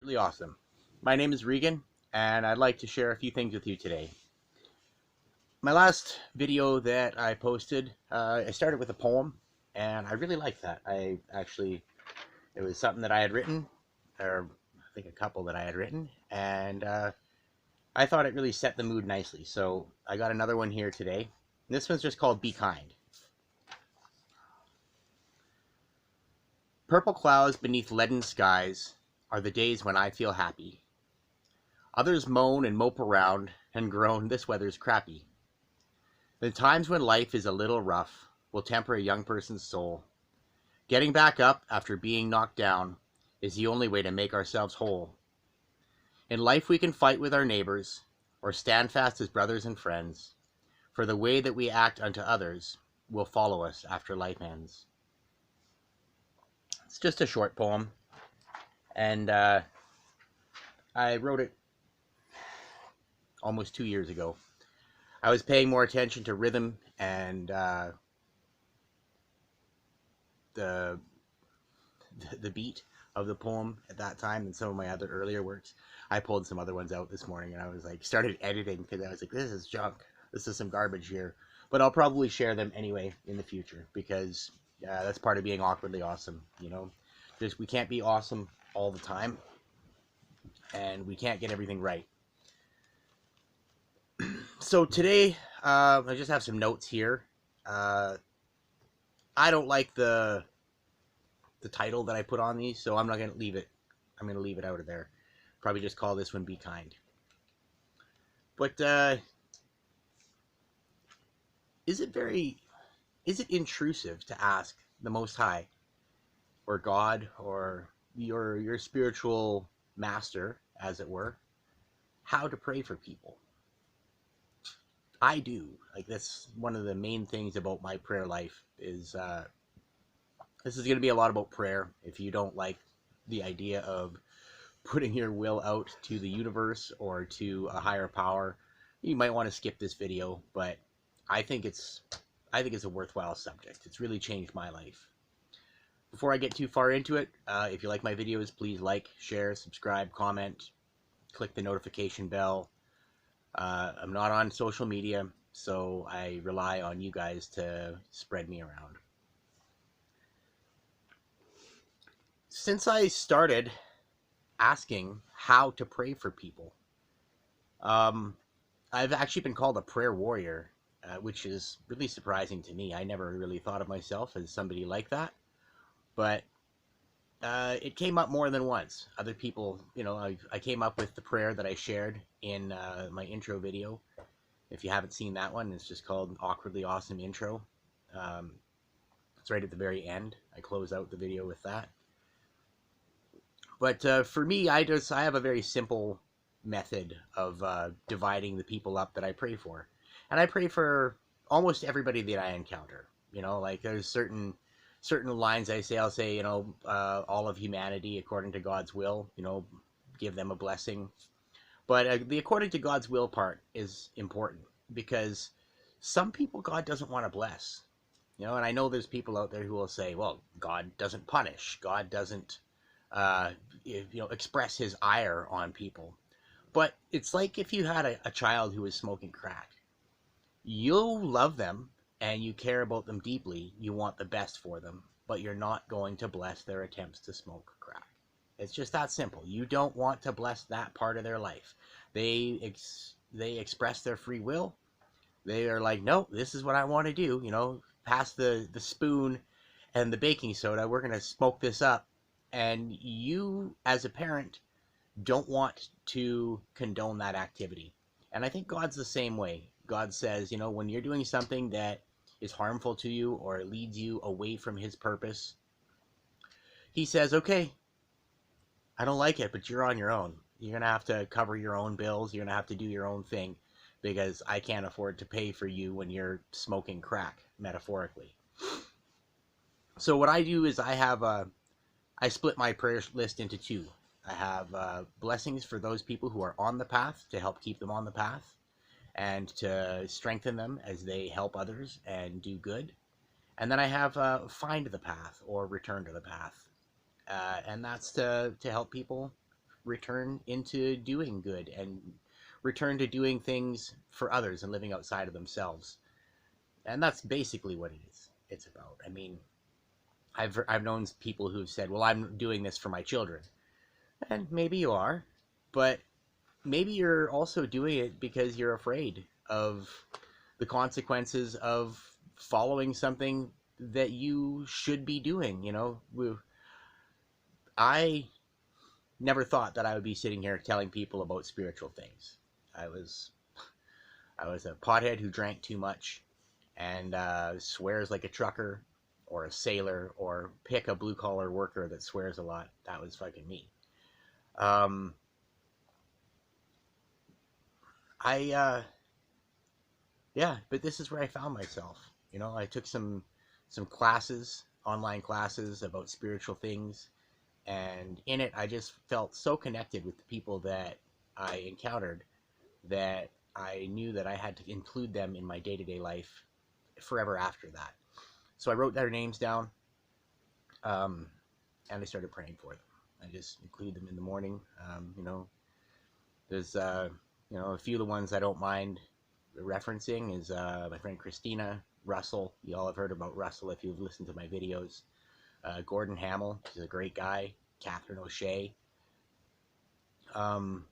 Awkwardly Awesome. My name is Regan, and I'd like to share a few things with you today. My last video that I posted, I started with a poem, and I really liked that. It was something that I had written, or I think a couple that I had written, and I thought it really set the mood nicely. So I got another one here today. This one's just called Be Kind. Purple clouds beneath leaden skies are the days when I feel happy. Others moan and mope around and groan, this weather's crappy. The times when life is a little rough will temper a young person's soul. Getting back up after being knocked down is the only way to make ourselves whole. In life we can fight with our neighbors or stand fast as brothers and friends, for the way that we act unto others will follow us after life ends. It's just a short poem, and I wrote it almost 2 years ago. I was paying more attention to rhythm and the the beat of the poem at that time than some of my other earlier works. I pulled some other ones out this morning, and I was like, started editing because I was like, this is junk. This is some garbage here. But I'll probably share them anyway in the future because that's part of being awkwardly awesome. You know, just we can't be awesome all the time, and we can't get everything right. So today, I just have some notes here. I don't like the title that I put on these, so I'm not going to leave it. I'm going to leave it out of there. Probably just call this one Be Kind. But is it intrusive to ask the Most High or God or your spiritual master, as it were, how to pray for people? I do. Like, that's one of the main things about my prayer life is this is going to be a lot about prayer. If you don't like the idea of putting your will out to the universe or to a higher power, you might want to skip this video, but I think it's a worthwhile subject. It's really changed my life. Before I get too far into it, if you like my videos, please like, share, subscribe, comment, click the notification bell. I'm not on social media, so I rely on you guys to spread me around. Since I started asking how to pray for people, I've actually been called a prayer warrior, which is really surprising to me. I never really thought of myself as somebody like that, but it came up more than once. Other people, I came up with the prayer that I shared in my intro video. If you haven't seen that one, it's just called Awkwardly Awesome Intro. It's right at the very end. I close out the video with that. But for me, I have a very simple method of dividing the people up that I pray for. And I pray for almost everybody that I encounter. Like there's certain lines I say. I'll say, all of humanity according to God's will, give them a blessing. But the according to God's will part is important because some people God doesn't want to bless. And I know there's people out there who will say, well, God doesn't punish. God doesn't express his ire on people. But it's like if you had a child who was smoking crack. You'll love them and you care about them deeply. You want the best for them, but you're not going to bless their attempts to smoke crack. It's just that simple. You don't want to bless that part of their life. They express their free will. They are like, no, this is what I want to do. Pass the spoon and the baking soda. We're going to smoke this up. And you, as a parent, don't want to condone that activity. And I think God's the same way. God says, when you're doing something that is harmful to you or it leads you away from his purpose, he says, okay, I don't like it, but you're on your own. You're going to have to cover your own bills. You're going to have to do your own thing because I can't afford to pay for you when you're smoking crack, metaphorically. So what I do is I split my prayer list into two. I have blessings for those people who are on the path to help keep them on the path and to strengthen them as they help others and do good. And then I have find the path or return to the path. And that's to help people return into doing good and return to doing things for others and living outside of themselves. And that's basically what it's about. I mean, I've known people who've said, "Well, I'm doing this for my children." And maybe you are, but maybe you're also doing it because you're afraid of the consequences of following something that you should be doing. I never thought that I would be sitting here telling people about spiritual things. I was I was a pothead who drank too much and swears like a trucker or a sailor, or pick a blue collar worker that swears a lot. That was fucking me. Um, I Yeah, but this is where I found myself. I took some classes, online classes about spiritual things, and in it I just felt so connected with the people that I encountered that I knew that I had to include them in my day-to-day life forever after that. So I wrote their names down, um, and I started praying for them. I just include them in the morning. There's a few of the ones I don't mind referencing is my friend Christina Russell. You all have heard about Russell if you've listened to my videos. Gordon Hamill, he's a great guy. Catherine O'Shea. Um,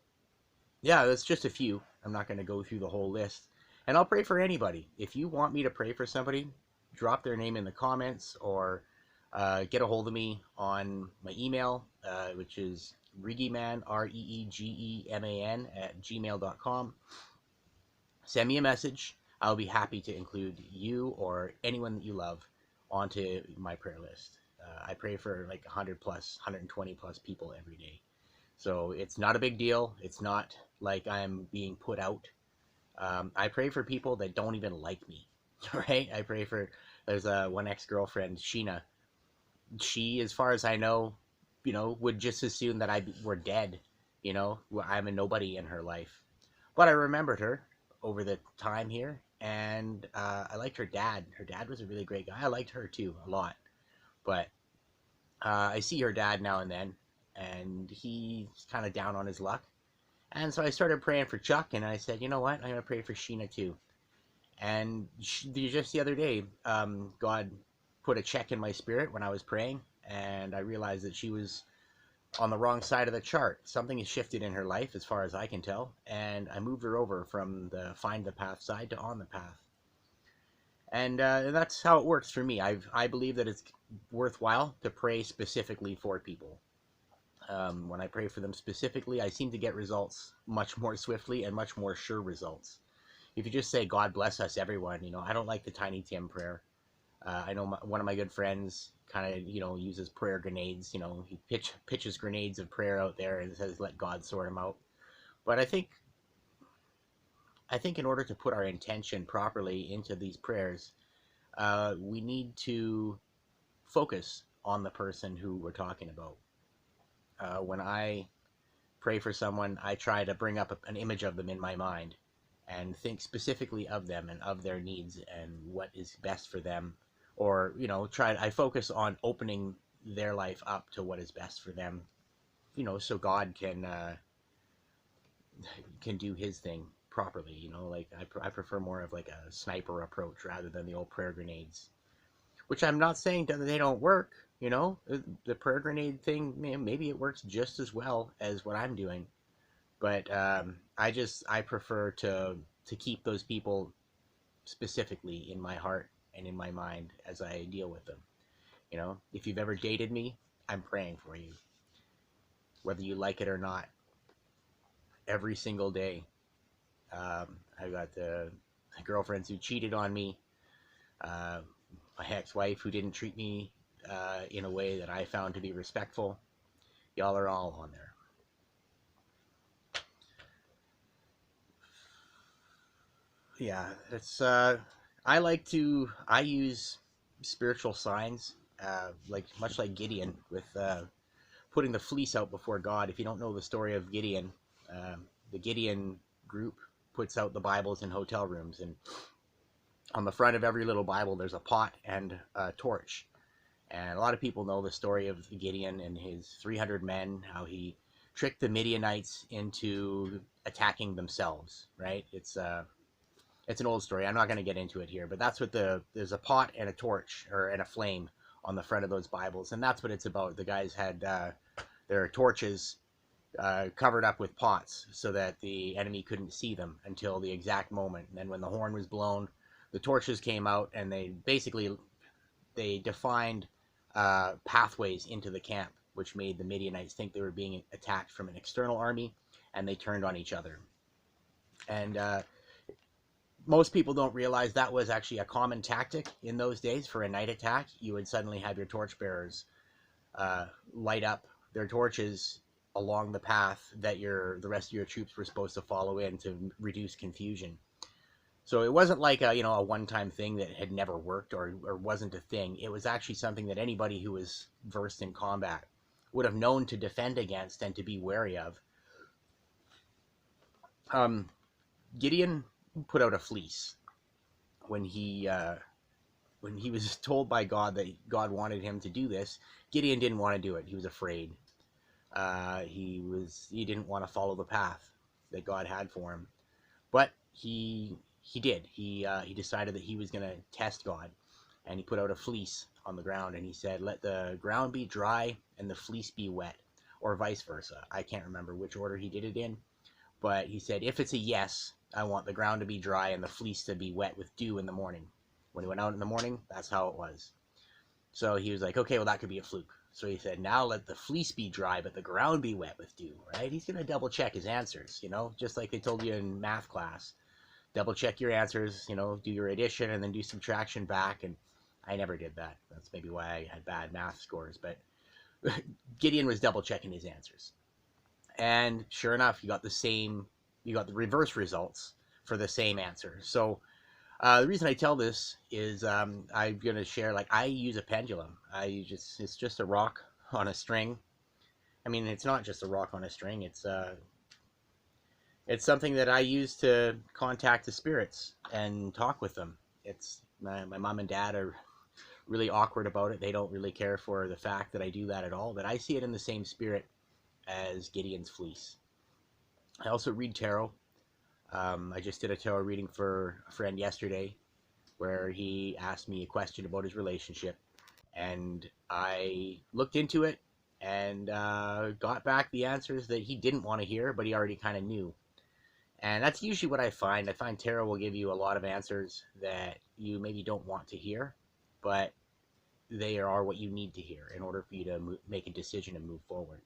yeah, that's just a few. I'm not going to go through the whole list. And I'll pray for anybody. If you want me to pray for somebody, drop their name in the comments, or get a hold of me on my email, which is reegeman, REEGEMAN, @gmail.com. Send me a message. I'll be happy to include you or anyone that you love onto my prayer list. I pray for like 100 plus, 120 plus people every day. So it's not a big deal. It's not like I'm being put out. I pray for people that don't even like me, right? There's one ex-girlfriend, Sheena. She, as far as I know, would just assume that I were dead. I'm a nobody in her life. But I remembered her over the time here, and I liked her dad. Her dad was a really great guy. I liked her too a lot. But I see her dad now and then, and he's kind of down on his luck. And so I started praying for Chuck, and I said, you know what? I'm going to pray for Sheena too. And just the other day, God put a check in my spirit when I was praying, and I realized that she was on the wrong side of the chart. Something has shifted in her life, as far as I can tell, and I moved her over from the find the path side to on the path. And that's how it works for me. I believe that it's worthwhile to pray specifically for people. When I pray for them specifically, I seem to get results much more swiftly and much more sure results. If you just say, God bless us, everyone, I don't like the Tiny Tim prayer. I know one of my good friends kind of, uses prayer grenades. He pitches grenades of prayer out there and says, let God sort them out. But I think in order to put our intention properly into these prayers, we need to focus on the person who we're talking about. When I pray for someone, I try to bring up an image of them in my mind and think specifically of them and of their needs and what is best for them. Or, I focus on opening their life up to what is best for them, so God can do his thing properly. Like I prefer more of like a sniper approach rather than the old prayer grenades, which I'm not saying that they don't work. The prayer grenade thing, maybe it works just as well as what I'm doing, but I prefer to keep those people specifically in my heart and in my mind as I deal with them. If you've ever dated me, I'm praying for you, whether you like it or not, every single day. I've got the girlfriends who cheated on me, uh, my ex-wife who didn't treat me in a way that I found to be respectful. Y'all are all on there. Yeah, it's I use spiritual signs, much like Gideon with putting the fleece out before God. If you don't know the story of Gideon, the Gideon group puts out the Bibles in hotel rooms, and on the front of every little Bible there's a pot and a torch. And a lot of people know the story of Gideon and his 300 men, how he tricked the Midianites into attacking themselves, right? It's an old story. I'm not going to get into it here, but that's what there's a pot and a torch or and a flame on the front of those Bibles, and that's what it's about. The guys had their torches covered up with pots so that the enemy couldn't see them until the exact moment. And then when the horn was blown, the torches came out, and they defined pathways into the camp, which made the Midianites think they were being attacked from an external army, and they turned on each other. And most people don't realize that was actually a common tactic in those days for a night attack. You would suddenly have your torchbearers light up their torches along the path that the rest of your troops were supposed to follow in to reduce confusion. So it wasn't like a one-time thing that had never worked or wasn't a thing. It was actually something that anybody who was versed in combat would have known to defend against and to be wary of. Gideon put out a fleece when he was told by God that God wanted him to do this. Gideon didn't want to do it. He was afraid. He didn't want to follow the path that God had for him, but he did. He decided that he was going to test God, and he put out a fleece on the ground, and he said, "Let the ground be dry and the fleece be wet," or vice versa. I can't remember which order he did it in, but he said, "If it's a yes, I want the ground to be dry and the fleece to be wet with dew in the morning." When he went out in the morning, that's how it was. So he was like, okay, well, that could be a fluke. So he said, now let the fleece be dry, but the ground be wet with dew, right? He's going to double check his answers, just like they told you in math class. Double check your answers, do your addition and then do subtraction back. And I never did that. That's maybe why I had bad math scores. But Gideon was double checking his answers. And sure enough, you got the reverse results for the same answer. So the reason I tell this is I'm going to share, I use a pendulum. It's just a rock on a string. I mean, it's not just a rock on a string. It's something that I use to contact the spirits and talk with them. It's my mom and dad are really awkward about it. They don't really care for the fact that I do that at all, but I see it in the same spirit as Gideon's fleece. I also read tarot. I just did a tarot reading for a friend yesterday where he asked me a question about his relationship, and I looked into it and got back the answers that he didn't want to hear, but he already kind of knew. And that's usually what I find. I find tarot will give you a lot of answers that you maybe don't want to hear, but they are what you need to hear in order for you to make a decision and move forward.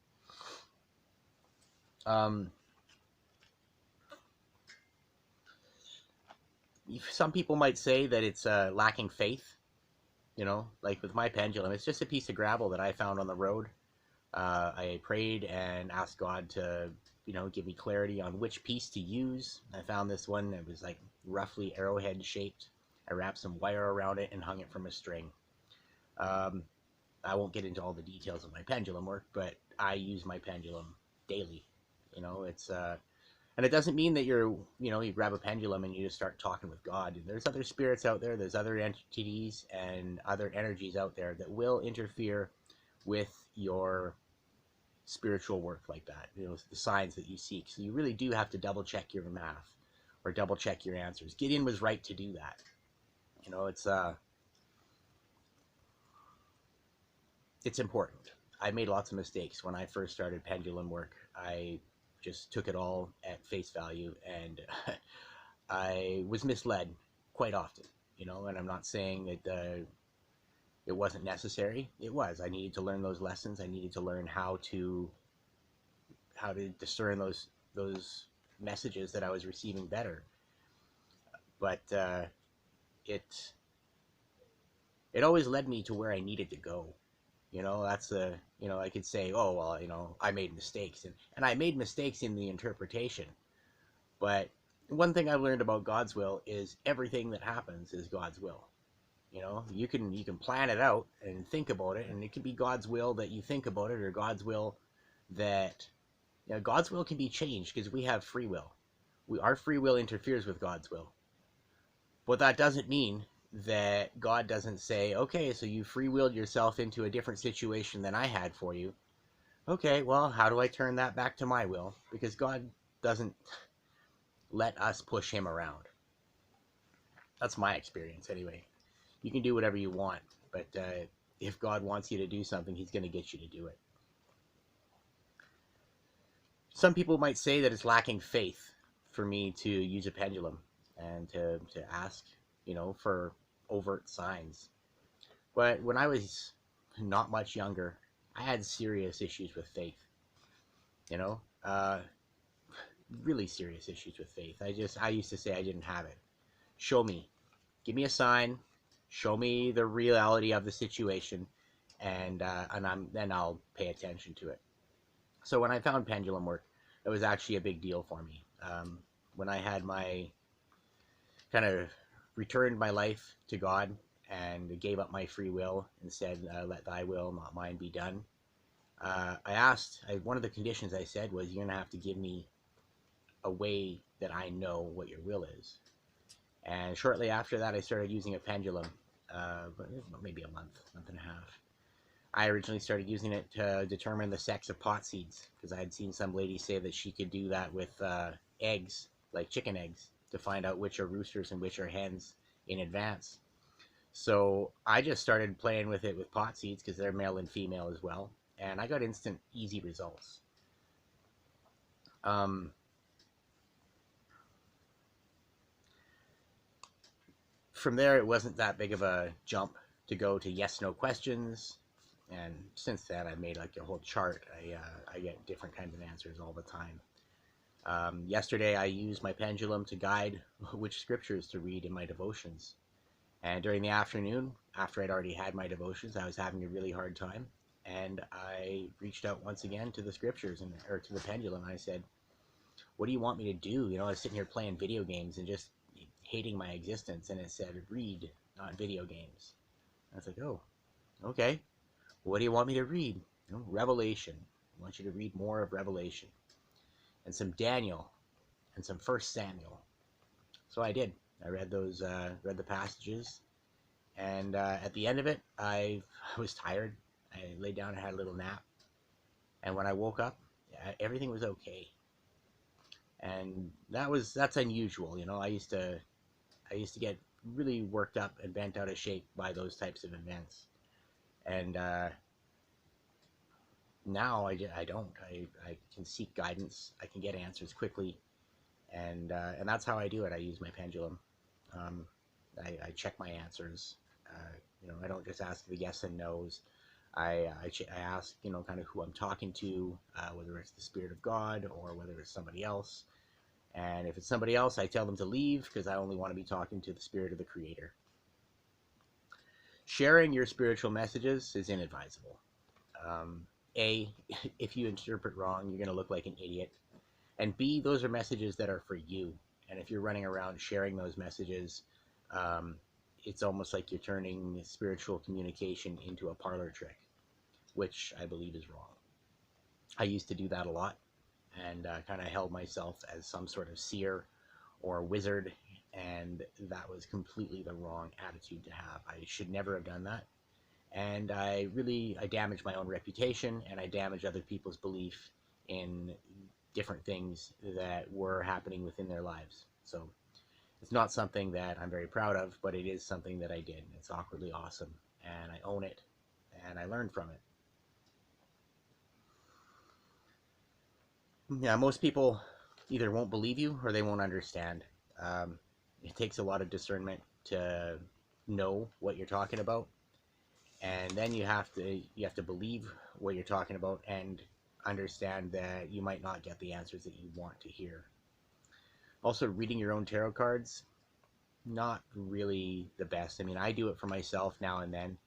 Some people might say that it's lacking faith, like with my pendulum. It's just a piece of gravel that I found on the road. I prayed and asked God to, give me clarity on which piece to use. I found this one that was roughly arrowhead shaped. I wrapped some wire around it and hung it from a string. I won't get into all the details of my pendulum work, but I use my pendulum daily. And it doesn't mean that you grab a pendulum and you just start talking with God. There's other spirits out there, there's other entities and other energies out there that will interfere with your spiritual work like that, the signs that you seek. So you really do have to double check your math or double check your answers. Gideon was right to do that. It's important. I made lots of mistakes when I first started pendulum work. I just took it all at face value, and I was misled quite often, and I'm not saying that it wasn't necessary. It was. I needed to learn those lessons. I needed to learn how to discern those messages that I was receiving better. But it always led me to where I needed to go. I could say, oh, well, I made mistakes. And I made mistakes in the interpretation. But one thing I've learned about God's will is everything that happens is God's will. You can plan it out and think about it, and it can be God's will that you think about it, or God's will that, God's will can be changed because we have free will. Our free will interferes with God's will. But that doesn't mean that God doesn't say, okay, so you free willed yourself into a different situation than I had for you. Okay, well, how do I turn that back to my will? Because God doesn't let us push him around. That's my experience anyway. You can do whatever you want, but if God wants you to do something, he's going to get you to do it. Some people might say that it's lacking faith for me to use a pendulum and to ask, for overt signs. But when I was not much younger, I had serious issues with faith, you know, really serious issues with faith. I used to say I didn't have it. Show me, give me a sign, show me the reality of the situation, and then I'll pay attention to it. So when I found pendulum work, it was actually a big deal for me. When I had my kind of returned my life to God and gave up my free will and said, "Let Thy will, not mine, be done." One of the conditions I said was, "You're gonna have to give me a way that I know what your will is." And shortly after that, I started using a pendulum, maybe a month and a half. I originally started using it to determine the sex of pot seeds because I had seen some lady say that she could do that with eggs, like chicken eggs, to find out which are roosters and which are hens in advance. So I just started playing with it with pot seeds because they're male and female as well, and I got instant, easy results. Um, from there, it wasn't that big of a jump to go to yes/no questions, and since then, I've made like a whole chart. I get different kinds of answers all the time. Yesterday, I used my pendulum to guide which scriptures to read in my devotions. And during the afternoon, after I'd already had my devotions, I was having a really hard time. And I reached out once again to the scriptures or to the pendulum. And I said, "What do you want me to do?" I was sitting here playing video games and just hating my existence. And it said, "Read, not video games." I was like, "Oh, okay. What do you want me to read?" Revelation. I want you to read more of Revelation and some Daniel and some First Samuel. So I did. I read read the passages, and at the end of it, I was tired. I laid down and had a little nap, and when I woke up, everything was okay. And that's unusual. I used to get really worked up and bent out of shape by those types of events, and now I don't. I can seek guidance. I can get answers quickly, and that's how I do it. I use my pendulum. Um, I check my answers. I don't just ask the yes and no's. I ask, kind of who I'm talking to, whether it's the Spirit of God or whether it's somebody else. And if it's somebody else, I tell them to leave because I only want to be talking to the Spirit of the Creator. Sharing your spiritual messages is inadvisable. A, if you interpret wrong, you're going to look like an idiot. And B, those are messages that are for you. And if you're running around sharing those messages, it's almost like you're turning spiritual communication into a parlor trick, which I believe is wrong. I used to do that a lot and kind of held myself as some sort of seer or wizard, and that was completely the wrong attitude to have. I should never have done that. And I damaged my own reputation, and I damaged other people's belief in different things that were happening within their lives. So it's not something that I'm very proud of, but it is something that I did. It's awkwardly awesome, and I own it, and I learned from it. Yeah, most people either won't believe you or they won't understand. Um, it takes a lot of discernment to know what you're talking about, and then you have to believe what you're talking about and understand that you might not get the answers that you want to hear. Also, reading your own tarot cards, not really the best. I mean, I do it for myself now and then,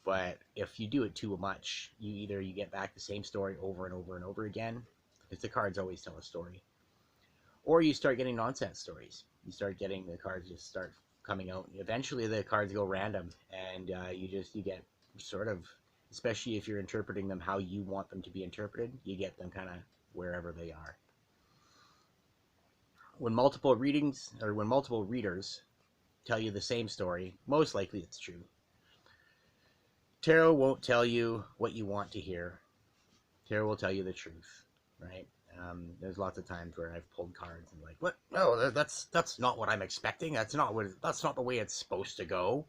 but if you do it too much, you get back the same story over and over and over again, because the cards always tell a story, or you start getting nonsense stories. You start getting the cards just start coming out. Eventually, the cards go random, and you get sort of, especially if you're interpreting them how you want them to be interpreted, you get them kind of wherever they are. When multiple readers tell you the same story, most likely it's true. Tarot won't tell you what you want to hear. Tarot will tell you the truth, right? There's lots of times where I've pulled cards and like, what? No, that's not what I'm expecting. That's not the way it's supposed to go.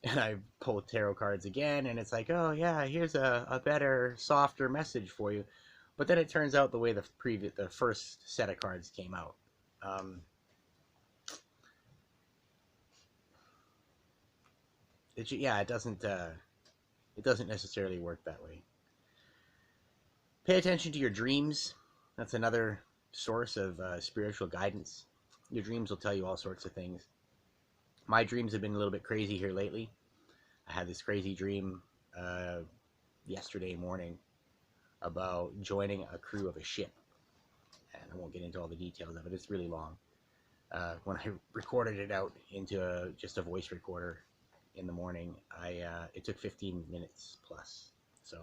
And I pull tarot cards again, and it's like, oh yeah, here's a better, softer message for you. But then it turns out the way the first set of cards came out. Um, it doesn't necessarily work that way. Pay attention to your dreams. That's another source of spiritual guidance. Your dreams will tell you all sorts of things. My dreams have been a little bit crazy here lately. I had this crazy dream yesterday morning about joining a crew of a ship. And I won't get into all the details of it. It's really long. When I recorded it out into just a voice recorder in the morning, it took 15 minutes plus. So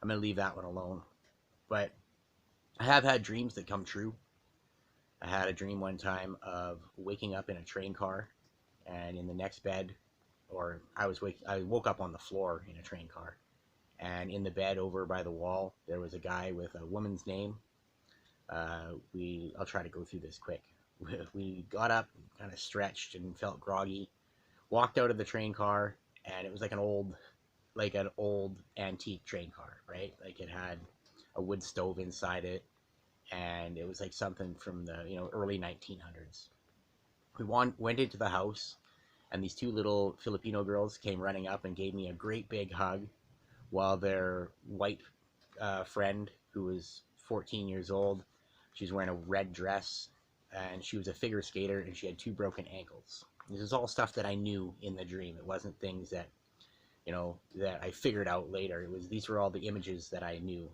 I'm going to leave that one alone. But I have had dreams that come true. I had a dream one time of waking up in a train car, and in the next bed, or I woke up on the floor in a train car, and in the bed over by the wall there was a guy with a woman's name. I'll try to go through this quick. We got up, kind of stretched and felt groggy, walked out of the train car, and it was like an old antique train car, right? Like it had a wood stove inside it, and it was like something from the early 1900s. We went into the house, and these two little Filipino girls came running up and gave me a great big hug, while their white friend, who was 14 years old, she was wearing a red dress, and she was a figure skater, and she had 2 broken ankles. This is all stuff that I knew in the dream. It wasn't things that that I figured out later. These were all the images that I knew.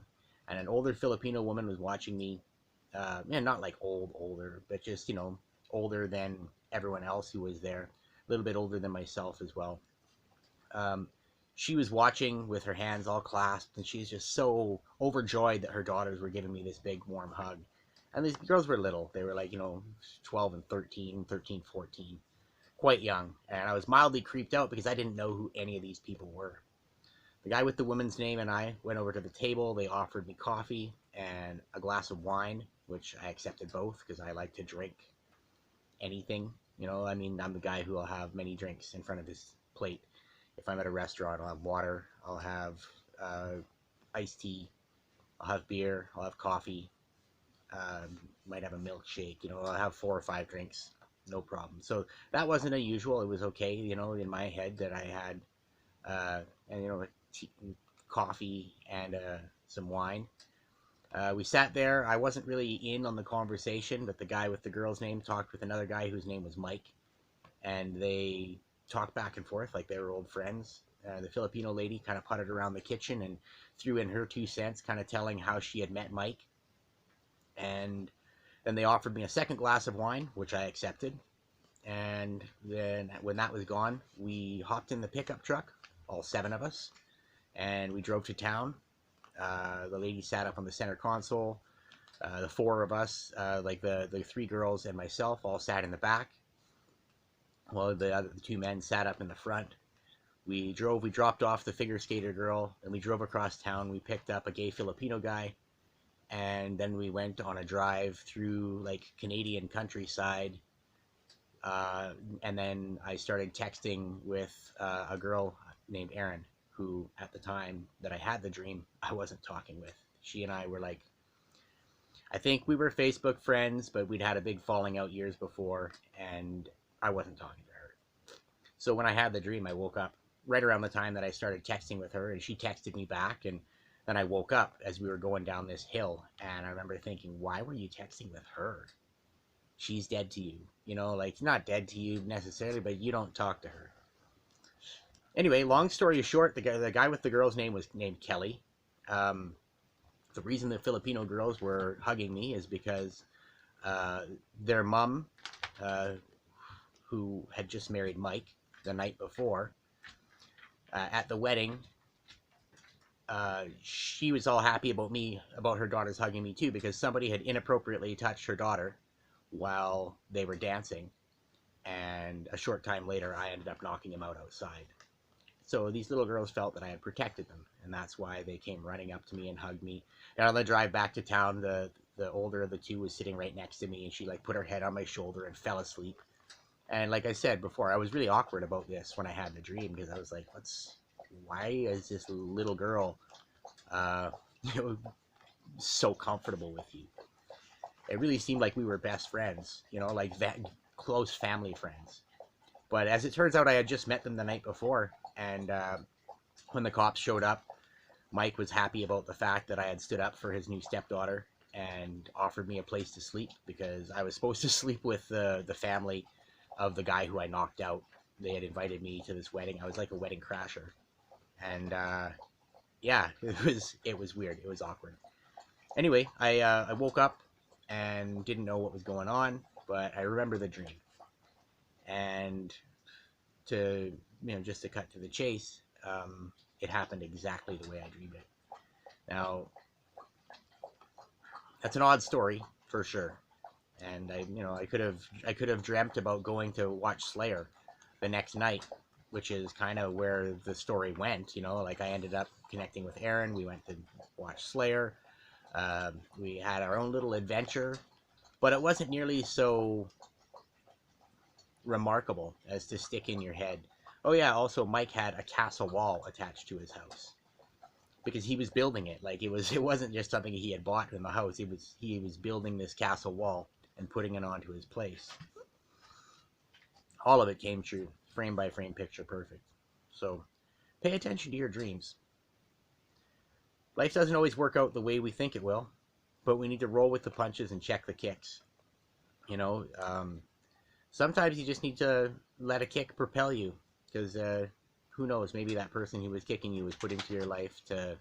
And an older Filipino woman was watching me, not like older, but just, older than everyone else who was there, a little bit older than myself as well. She was watching with her hands all clasped, and she's just so overjoyed that her daughters were giving me this big warm hug. And these girls were little. They were like, 12 and 13, 14, quite young. And I was mildly creeped out because I didn't know who any of these people were. The guy with the woman's name and I went over to the table. They offered me coffee and a glass of wine, which I accepted both because I like to drink anything. I'm the guy who will have many drinks in front of his plate. If I'm at a restaurant, I'll have water, I'll have iced tea, I'll have beer, I'll have coffee, might have a milkshake, I'll have 4 or 5 drinks, no problem. So that wasn't unusual. It was okay, in my head that I had, coffee and some wine. We sat there. I wasn't really in on the conversation, but the guy with the girl's name talked with another guy whose name was Mike, and they talked back and forth like they were old friends. The Filipino lady kind of puttered around the kitchen and threw in her 2 cents, kind of telling how she had met Mike. And then they offered me a second glass of wine, which I accepted. And then when that was gone, we hopped in the pickup truck, all 7 of us, and we drove to town. The lady sat up on the center console. The 4 of us, like the 3 girls and myself, all sat in the back, while the 2 men sat up in the front. We dropped off the figure skater girl, and we drove across town. We picked up a gay Filipino guy, and then we went on a drive through like Canadian countryside. And then I started texting with a girl named Erin, who at the time that I had the dream, I wasn't talking with. She and I were like, I think we were Facebook friends, but we'd had a big falling out years before, and I wasn't talking to her. So when I had the dream, I woke up right around the time that I started texting with her, and she texted me back, and then I woke up as we were going down this hill, and I remember thinking, why were you texting with her? She's dead to you. Like, not dead to you necessarily, but you don't talk to her. Anyway, long story short, the guy with the girl's name was named Kelly. The reason the Filipino girls were hugging me is because their mom, who had just married Mike the night before, at the wedding, she was all happy about her daughters hugging me too, because somebody had inappropriately touched her daughter while they were dancing, and a short time later I ended up knocking him out outside. So these little girls felt that I had protected them, and that's why they came running up to me and hugged me. And on the drive back to town, the older of the two was sitting right next to me, and she like put her head on my shoulder and fell asleep. And like I said before, I was really awkward about this when I had the dream, because I was like, why is this little girl, uh, you know, so comfortable with you? It really seemed like we were best friends, you know, like that close family friends. But as it turns out, I had just met them the night before, and when the cops showed up, Mike was happy about the fact that I had stood up for his new stepdaughter and offered me a place to sleep, because I was supposed to sleep with the family of the guy who I knocked out. They had invited me to this wedding. I was like a wedding crasher, and yeah, it was weird. It was awkward. Anyway, I woke up and didn't know what was going on, but I remember the dream. And to just to cut to the chase, it happened exactly the way I dreamed it. Now, that's an odd story for sure, and I could have dreamt about going to watch Slayer the next night, which is kind of where the story went. Like I ended up connecting with Aaron. We went to watch Slayer. We had our own little adventure, but it wasn't nearly so remarkable as to stick in your head. Oh yeah, also Mike had a castle wall attached to his house because he was building it. Like it wasn't just something he had bought in the house. He was building this castle wall and putting it onto his place. All of it came true, frame by frame, picture perfect. So pay attention to your dreams. Life doesn't always work out the way we think it will, but we need to roll with the punches and check the kicks. Sometimes you just need to let a kick propel you, because who knows, maybe that person who was kicking you was put into your life to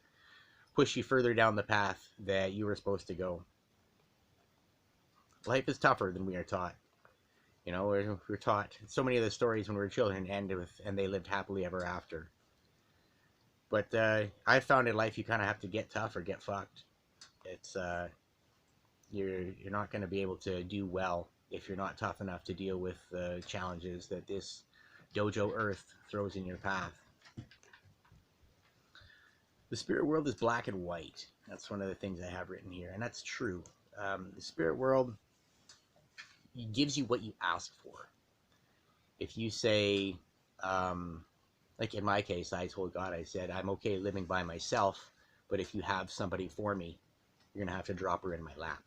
push you further down the path that you were supposed to go. Life is tougher than we are taught. We're taught so many of the stories when we were children end with, and they lived happily ever after. But I found in life you kind of have to get tough or get fucked. It's you're not going to be able to do well if you're not tough enough to deal with the challenges that this dojo earth throws in your path. The spirit world is black and white. That's one of the things I have written here, and that's true. The spirit world gives you what you ask for. If you say, like in my case, I told God, I said, I'm okay living by myself, but if you have somebody for me, you're going to have to drop her in my lap.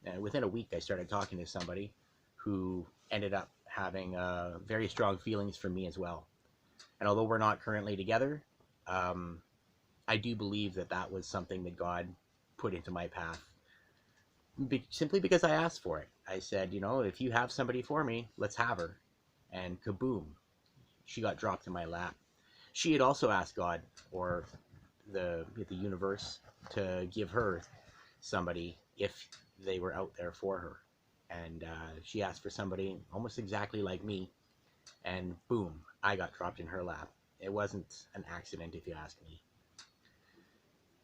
And within a week, I started talking to somebody who ended up having very strong feelings for me as well. And although we're not currently together, I do believe that that was something that God put into my path, simply because I asked for it. I said, if you have somebody for me, let's have her. And kaboom, she got dropped in my lap. She had also asked God or the universe to give her somebody if they were out there for her. And she asked for somebody almost exactly like me, and boom, I got dropped in her lap. It wasn't an accident, if you ask me.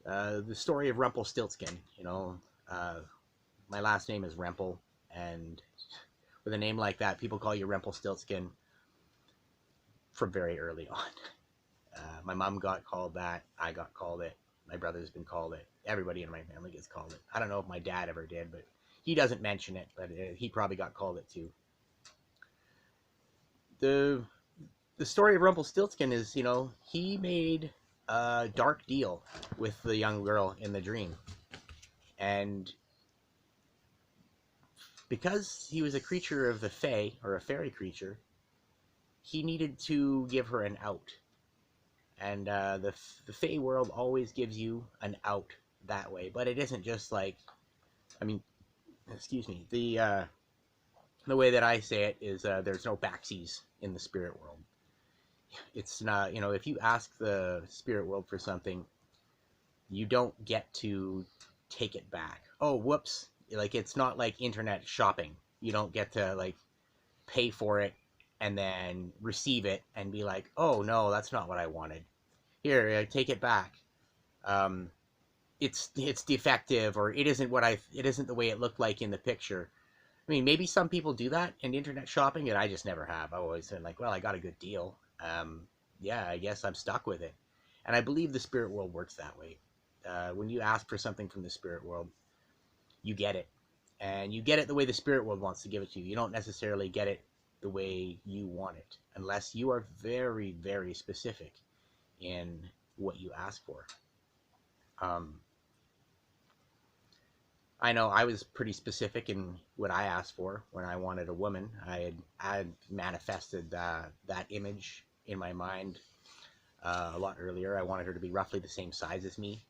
The story of Rumpelstiltskin, my last name is Rempel, and with a name like that, people call you Rumpelstiltskin from very early on. My mom got called that. I got called it. My brother's been called it. Everybody in my family gets called it. I don't know if my dad ever did, but he doesn't mention it, but he probably got called it too. The story of Rumpelstiltskin is, he made a dark deal with the young girl in the dream. And because he was a creature of the Fae, or a fairy creature, he needed to give her an out. And the Fae world always gives you an out that way. But it isn't just like, excuse me, the way that I say it is there's no backsies in the spirit world. It's not, if you ask the spirit world for something, you don't get to take it back. Oh, whoops. Like, it's not like internet shopping. You don't get to, like, pay for it and then receive it and be like, oh, no, that's not what I wanted. Here, take it back. It's defective, or it isn't the way it looked like in the picture. Maybe some people do that in internet shopping, and I just never have. I've always been like, well, I got a good deal. yeah, I guess I'm stuck with it. And I believe the spirit world works that way. When you ask for something from the spirit world, you get it. And you get it the way the spirit world wants to give it to you. You don't necessarily get it the way you want it, unless you are very, very specific in what you ask for. Um, I know I was pretty specific in what I asked for when I wanted a woman. I had manifested that image in my mind a lot earlier. I wanted her to be roughly the same size as me,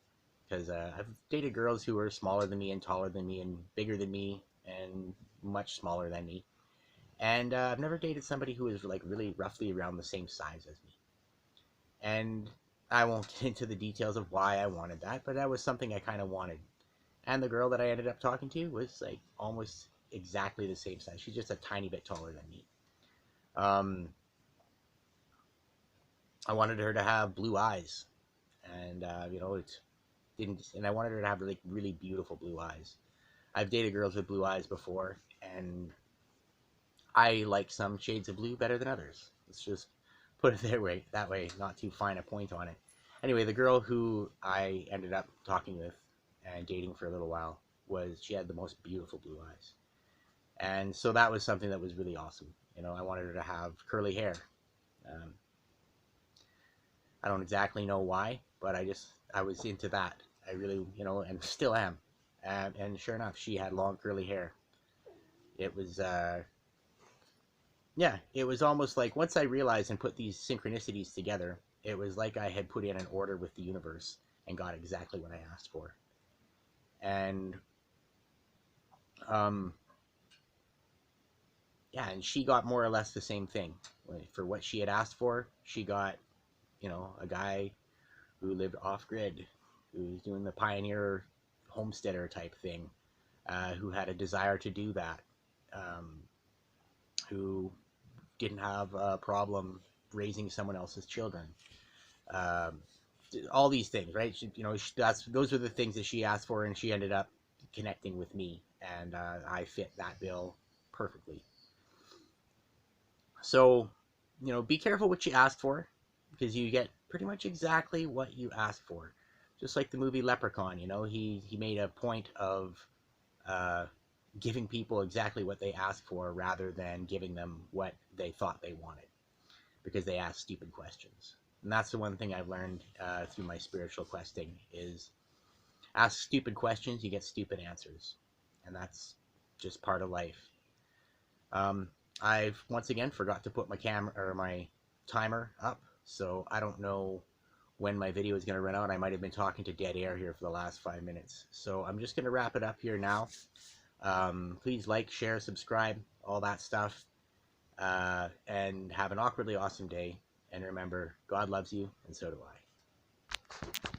because I've dated girls who were smaller than me and taller than me and bigger than me and much smaller than me. And I've never dated somebody who is like really roughly around the same size as me. And I won't get into the details of why I wanted that, but that was something I kind of wanted. And the girl that I ended up talking to was like almost exactly the same size. She's just a tiny bit taller than me. Um, I wanted her to have blue eyes, and it didn't. And I wanted her to have like really beautiful blue eyes. I've dated girls with blue eyes before, and I like some shades of blue better than others. Let's just put it that way, not too fine a point on it. Anyway, the girl who I ended up talking with and dating for a little while she had the most beautiful blue eyes. And so that was something that was really awesome. I wanted her to have curly hair. Um, I don't exactly know why, but I was into that. I really, and still am. And sure enough, she had long curly hair. It was, yeah, it was almost like once I realized and put these synchronicities together, it was like I had put in an order with the universe and got exactly what I asked for. And, um, yeah, and she got more or less the same thing. For what she had asked for, she got, a guy who lived off grid, who was doing the pioneer homesteader type thing, who had a desire to do that, um, who didn't have a problem raising someone else's children. Um, all these things, right? Those were the things that she asked for, and she ended up connecting with me, and I fit that bill perfectly. So, be careful what you ask for, because you get pretty much exactly what you ask for. Just like the movie Leprechaun, he made a point of uh, giving people exactly what they asked for rather than giving them what they thought they wanted, because they asked stupid questions. And that's the one thing I've learned through my spiritual questing is ask stupid questions, you get stupid answers. And that's just part of life. I've once again forgot to put my camera or my timer up, so I don't know when my video is going to run out. I might have been talking to dead air here for the last 5 minutes. So I'm just going to wrap it up here now. Please like, share, subscribe, all that stuff. And have an awkwardly awesome day. And remember, God loves you, and so do I.